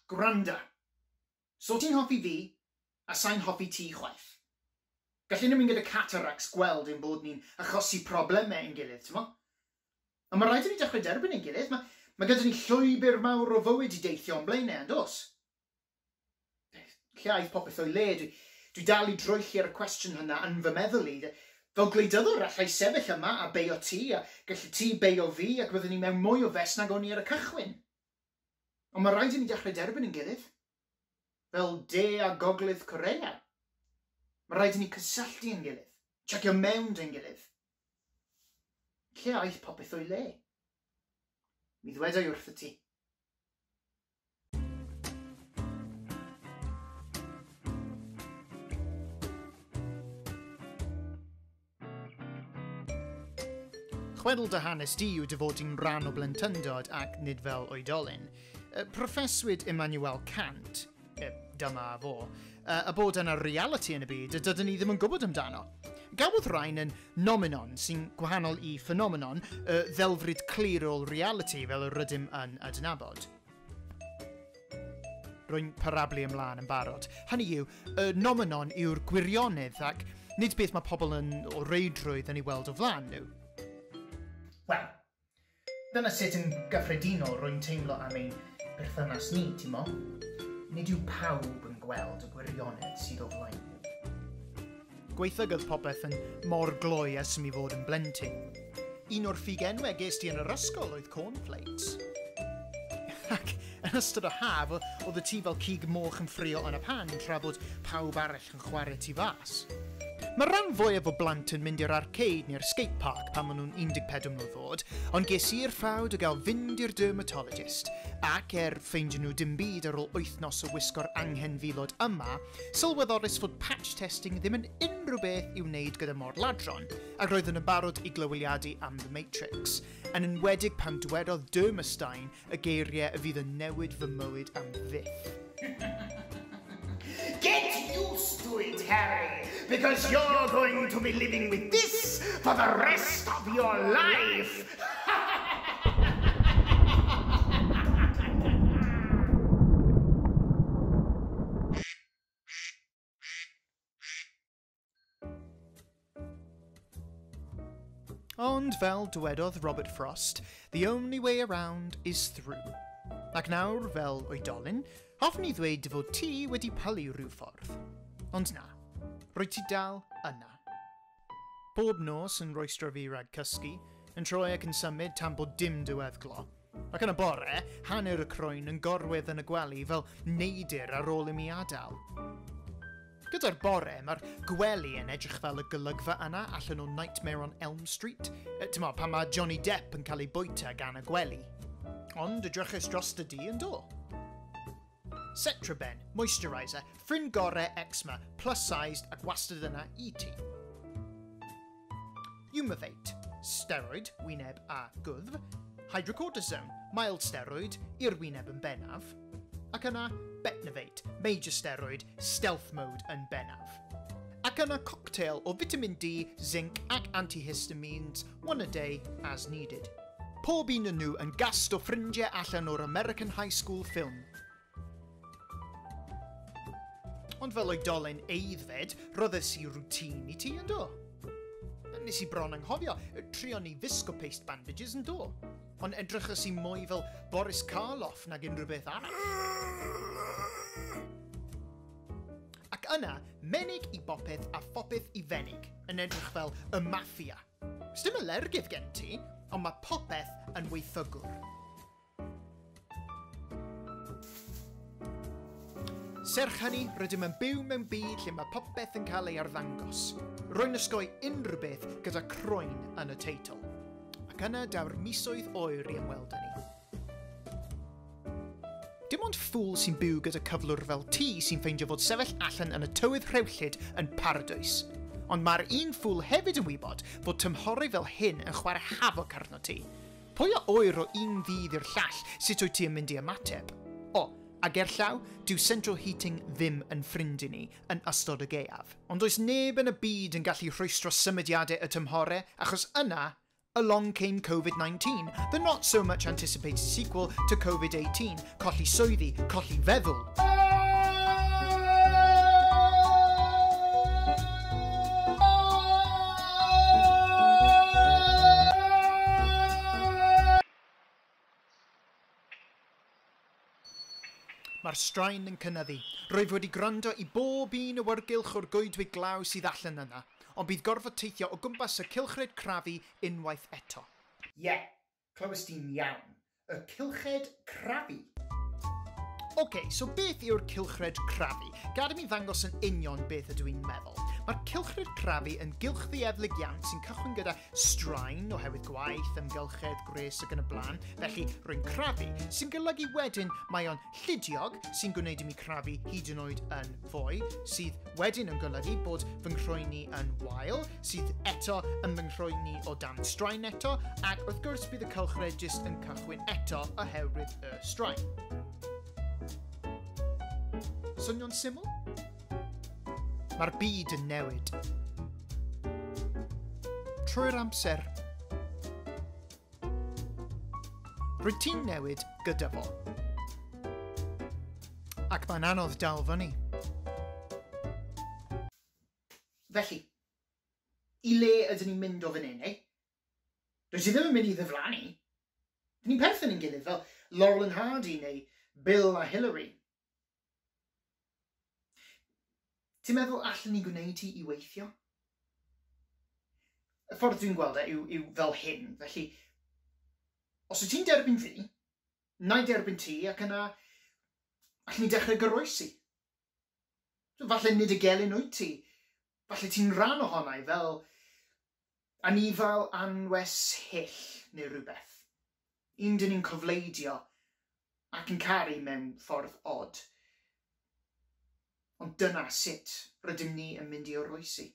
Gwranda. So ti'n hoffi fi, a sa'n hoffi ti chwaith. Gallwn ni mynd gyda cataracts gweld ein bod ni'n achosi problemau ein gilydd, ti'n mo? Ond mae rhaid i ni dechrau derbyn ein gilydd. Mae gyda ni llwybr mawr o fywyd i deithio o'n blaenau, yn dos? Llaeth popeth o'i le. Dwi dal i droelli'r cwestiwn hynna yn fy meddwl i. Fel gwleidyddwr allai sefyll yma a beio ti, a gallu ti beio fi, ac byddwn ni mewn mwy o fes nag o'n i ar y cychwyn. Ond mae rhaid i ni dechrau derbyn yn gilydd. Fel de a gogledd Corea. Mae rhaid i ni cysylltu yn gilydd. Checio mewn yn gilydd. Lle aeth popeth o'i le? Mi ddwedai wrth y ti. Chwedl dy hanes di yw dy fod i'n rhan o blentyndod ac nid fel oedolyn. Proffeswyd Immanuel Kant, dyma fo, a bod yna reality yn y byd a dydyn ni ddim yn gwybod amdano. Gawodd rhain yn nomenon sy'n gwahanol i ffenomenon, ddelfryd clirol reality fel y rydym yn adnabod. Rwy'n parablu ymlaen yn barod. Hynny yw, y nomenon yw'r gwirionydd ac nid beth mae pobl yn o reidrwydd yn ei weld o flaen nhw. Wel, dyna sut yn gyffredinol rwy'n teimlo am ein berthynas ni, ti'n mo? Nid yw pawb yn gweld y gwirionydd sydd o flaen nhw. Gweithygodd popeth yn mor gloi as mi fod yn blentyn. Un o'r ffigenwau ges ti yn yr ysgol oedd cornflakes. Ac yn ystod y haf, oedd y ti fel cig moch yn ffrio yn y pan tra bod pawb arall yn chwarae tu fas. Mae rhan fwyaf o blant yn mynd i'r arcade neu'r skatepark pan maen nhw'n 14 mlynedd fod, ond ges i'r ffawd o gael fynd i'r dermatologist, ac ffeindio nhw dim byd ar ôl wythnos o wisgo'r anghenfilod yma, sylweddorus fod patch testing ddim yn unrhyw beth i'w wneud gyda morladron, ac roedd yn barod i glywiliadu am The Matrix, yn enwedig pan dwedodd Dermastein y geiriau y fydd yn newid fy mywyd am fyth. Get used to it, Harry, because you're going to be living with this for the rest of your life. Ond fel dywedodd Robert Frost, the only way around is through. Ac nawr, fel oedolyn, hoffwn i ddweud fod ti wedi palu rhyw ffordd. Ond na, rwy ti dal yna. Bob nos yn rwystro fi rhag cysgu, yn troi ac yn symud tan bod dim diweddglo. Ac yn y bore, hanner y croen yn gorwedd yn y gwely fel neidyr ar ôl i mi adael. Gyda'r bore, mae'r gwely yn edrych fel y golygfa yna allan o Nightmare on Elm Street, pan mae Johnny Depp yn cael ei bwyta gan y gwely. Ond edrychus dros dy di yn do. Cetraben, moisturiser, ffrind gorau eczema, plus-sized ac wastad yna i ti. Umavate, steroid, wyneb a gwddf. Hydrocortisone, mild steroid, i'r wyneb yn bennaf. Ac yna Betnavate, major steroid, stealth mode yn bennaf. Ac yna cocktail o vitamin D, zinc ac antihistamines, one a day as needed. Pob un yn nhw yn gast o ffrindiau allan o'r American High School film. Ond fel oedolyn eiddfed, roeddes i routine i ti yn do. Nes i bron anghofio, trio ni fisgo paste bandages yn do. Ond edrychus i mwy fel Boris Karloff nag unrhyw beth arall. Ac yna, menig i bopeth a phopeth i fenig, yn edrych fel y maffia. Sdim alergydd gen ti, ond mae popeth yn weithygwr. Serch hynny, rydym yn byw mewn byd lle mae popeth yn cael ei arddangos. Rwy'n ysgoi unrhyw beth gyda croen yn y teitl. Ac yna daw'r misoedd oer i ymweld â ni. Dim ond ffwl sy'n byw gyda cyflwr fel ti sy'n ffeindio fod sefyll allan yn y tywydd rhewllyd yn paradwys. Ond mae'r un ffwl hefyd yn wybod fod tymhorau fel hyn yn chwarae hafoc arno ti. Pwy a oer o un ddydd i'r llall sut wyt ti yn mynd i ymateb? O, a gerllaw, dyw central heating ddim yn ffrind i ni yn ystod y gaeaf. Ond does neb yn y byd yn gallu rhwystro symudiadau y tymhorau achos yna Along came COVID-19, the not so much anticipated sequel to COVID-18, colli swyddi, colli feddwl. Mae'r straen yn cynyddu. Rwyf wedi gwrando i bob un awyrgylch o'r goedwig glaw sydd allan yna, ond bydd gorfod teithio o gwmpas y cylchred crafu unwaith eto. Ie, clywys di'n iawn. Y cylched crafu. So beth yw'r cylchred crafu? Gad i mi ddangos yn union beth ydw i'n meddwl. Mae'r cylchred crafu yn gylch ddieddlig iawn sy'n cychwyn gyda straen oherwydd gwaith, ymgylchedd, gres ac yn y blaen. Felly, rwy'n crafu, sy'n golygu wedyn mae o'n lludiog sy'n gwneud i mi crafu hyd yn oed yn fwy, sydd wedyn yn golygu bod fy nghrwyni yn wael, sydd eto yn fy nghrwyni o dan straen eto, ac wrth gwrs bydd y cylchred jyst yn cychwyn eto oherwydd y straen. Swnio'n syml? Mae'r byd yn newid. Trwy'r amser. Rwyt ti'n newid gyda fo. Ac mae'n anodd dal fyny. Felly, i le ydyn ni'n mynd o fan hyn, Rydyn ni ddim yn mynd i ddiflannu. Dyn ni'n perthyn yn gilydd fel Laurel and Hardy neu Bill a Hillary. Ti'n meddwl allan ni gwneud i weithio? Y ffordd dwi'n gweld yw fel hyn, felly, os wyt ti'n derbyn fi, na i derbyn ti, ac yna, allan ni dechrau goroesi. Falle nid y gelyn wyt ti, falle ti'n rhan ohonau fel anifal anwes hyll neu rhywbeth. Un dyn ni'n cofleidio ac yn caru mewn ffordd od. Ond dyna sut rydym ni yn mynd i oroesi.